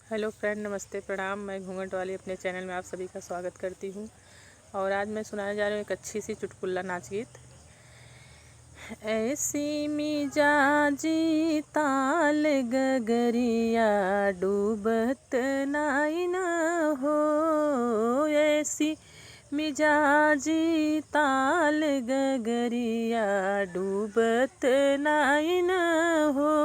Hello friend, नमस्ते, प्रणाम। मैं घूंघट वाली अपने चैनल में आप सभी का स्वागत करती हूँ। और आज मैं सुनाने जा रही हूँ एक अच्छी सी चुटकुला नाच गीत। ऐसी मिजाजी ताल गगरिया डूबत नाई न हो। ऐसी मिजाजी ताल गगरिया डूबत नाई न हो।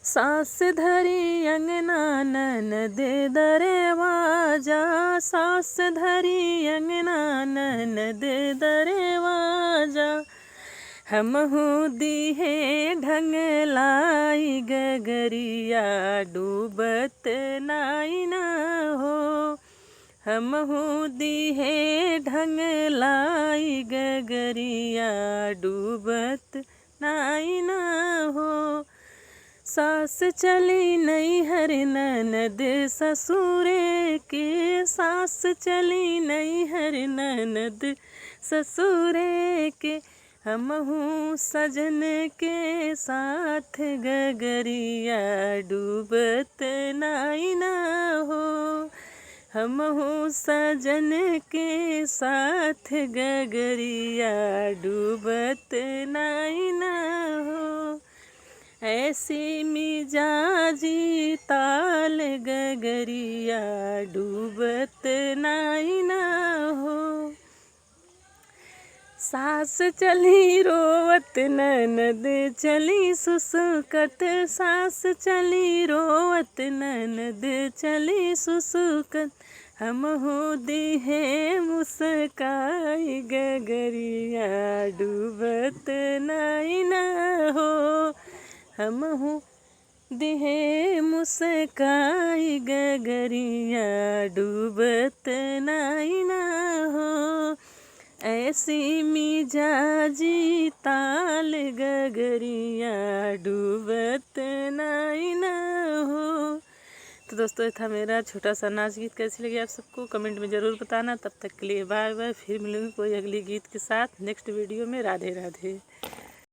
सास धरी अंगना ननद दरवाजा, सास धरी अंगना ननद दरवाजा। हमहू दिहे ढंग लाई गगरिया डूबत नाई न हो। हमहू दिहे ढंग लाई गगरिया डूबत नाई न हो। सास चली नैहर ननद ससुरे के, सास चली नैहर ननद ससुरे के। हमहू सजन के साथ गगरिया डूबत नाई न हो। हमहू सजन के साथ गगरिया डूबत नाई न हो। ऐसी मिजाजी ताल गगरिया डूबत नाई न हो। सास चली रोवत ननद चली सुसुकत, सास चली रोवत ननद चली सुसुकत। हमहू दिहे मुस्काई गगरिया डूबत नाई न हो। हमहू दिहे मुस्काई गगरिया डूबत नाई न हो। ऐसी मिजाजी ताल गगरिया डूबत नाई न हो। तो दोस्तों, ये था मेरा छोटा सा नाच गीत। कैसी लगी आप सबको कमेंट में ज़रूर बताना। तब तक के लिए बाय बाय। फिर मिलूंगी कोई अगली गीत के साथ नेक्स्ट वीडियो में। राधे राधे।